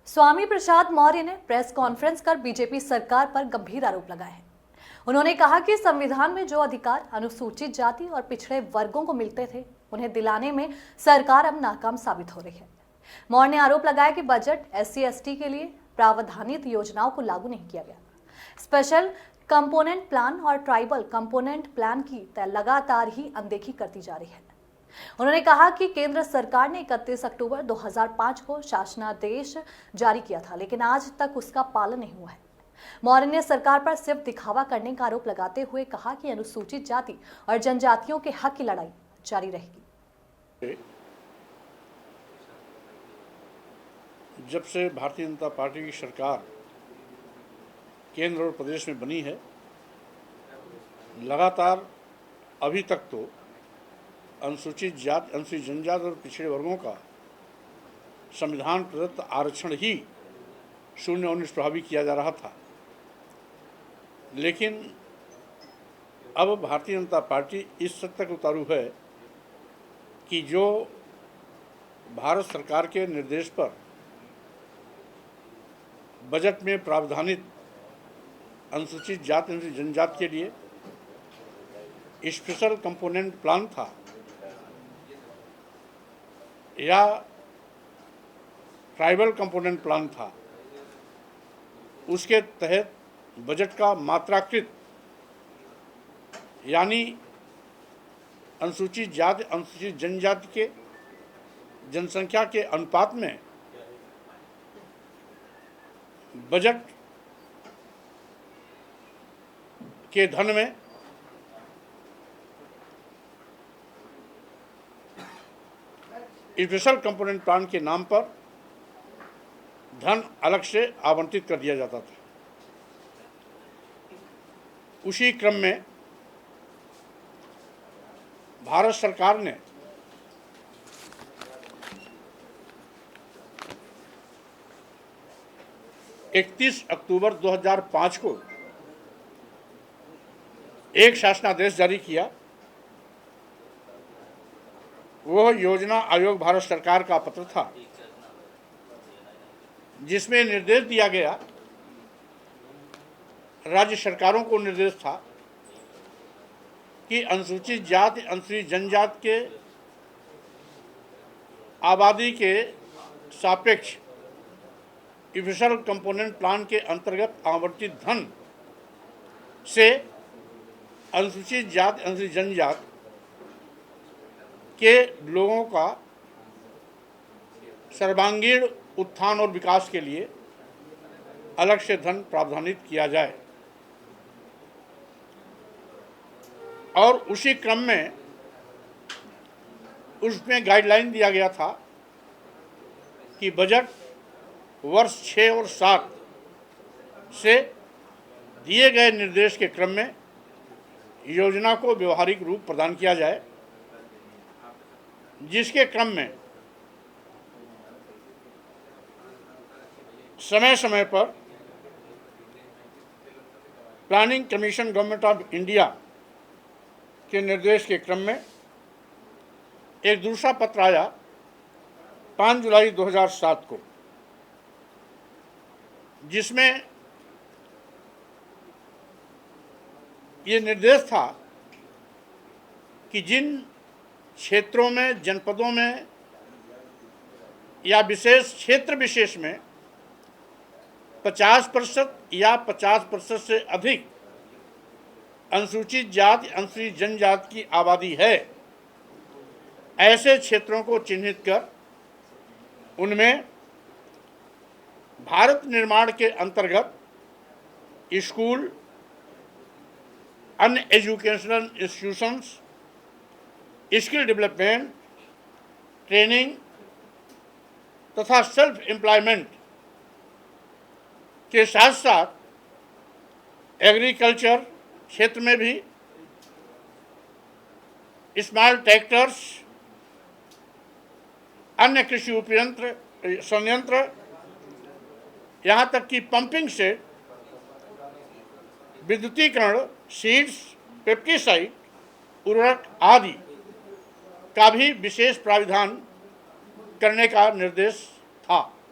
स्वामी प्रसाद मौर्य ने press conference कर BJP सरकार पर गंभीर आरोप लगाए हैं। उन्होंने कहा कि संविधान में जो अधिकार अनुसूचित जाति और पिछड़े वर्गों को मिलते थे, उन्हें दिलाने में सरकार अब नाकाम साबित हो रही है। मौर्य ने आरोप लगाया कि बजट SC/ST के लिए प्रावधानित योजनाओं को लागू नहीं किया गया। स्पेशल कंपोनेंट प्लान और ट्राइबल कंपोनेंट प्लान की लगातार ही अनदेखी करती जा रही है। उन्होंने कहा कि केंद्र सरकार ने 31 अक्टूबर 2005 को शासनादेश जारी किया था, लेकिन आज तक उसका पालन नहीं हुआ है। मौर्य ने सरकार पर सिर्फ दिखावा करने का आरोप लगाते हुए कहा कि अनुसूचित जाति और जनजातियों के हक की लड़ाई जारी रहेगी। जब से भारतीय जनता पार्टी की सरकार केंद्र और प्रदेश में बनी है, लगातार अभी तक तो अनुसूचित जाति, अनुसूचित जनजाति और पिछड़े वर्गों का संविधान प्रदत्त आरक्षण ही शून्य और निष्प्रभावी किया जा रहा था। लेकिन अब भारतीय जनता पार्टी इस सत्य तक उतारू है कि जो भारत सरकार के निर्देश पर बजट में प्रावधानित अनुसूचित जाति, अनुसूचित जनजाति के लिए स्पेशल कंपोनेंट प्लान था या ट्राइबल कंपोनेंट प्लान था, उसके तहत बजट का मात्राकृत यानी अनुसूचित जाति, अनुसूचित जनजाति के जनसंख्या के अनुपात में बजट के धन में स्पेशल कंपोनेंट प्लान के नाम पर धन अलग से आवंटित कर दिया जाता था। उसी क्रम में भारत सरकार ने इकतीस अक्टूबर 2005 को एक शासनादेश जारी किया। वह योजना आयोग भारत सरकार का पत्र था, जिसमें निर्देश दिया गया, राज्य सरकारों को निर्देश था कि अनुसूचित जाति, अनुसूचित जनजाति के आबादी के सापेक्ष स्पेशल कंपोनेंट प्लान के अंतर्गत आवंटित धन से अनुसूचित जाति, अनुसूचित जनजाति के लोगों का सर्वांगीण उत्थान और विकास के लिए अलग से धन प्रावधानित किया जाए। और उसी क्रम में उसमें गाइडलाइन दिया गया था कि बजट वर्ष 6 और 7 से दिए गए निर्देश के क्रम में योजना को व्यवहारिक रूप प्रदान किया जाए, जिसके क्रम में समय समय पर planning commission government of India के निर्देश के क्रम में एक दूसरा पत्र आया 5 जुलाई 2007 को, जिसमें ये निर्देश था कि जिन क्षेत्रों में, जनपदों में या विशेष क्षेत्र विशेष में 50% या 50% से अधिक अनुसूचित जाति, अनुसूचित जनजाति की आबादी है, ऐसे क्षेत्रों को चिन्हित कर उनमें भारत निर्माण के अंतर्गत स्कूल, अन्य educational institutions, skill development, training तथा सेल्फ एम्प्लॉयमेंट के साथ साथ एग्रीकल्चर क्षेत्र में भी स्मॉल ट्रैक्टर्स, अन्य कृषि उपयंत्र, संयंत्र, यहाँ तक कि पंपिंग सेट, विद्युतीकरण, सीड्स, पेप्टिसाइड, उर्वरक आदि का भी विशेष प्राविधान करने का निर्देश था।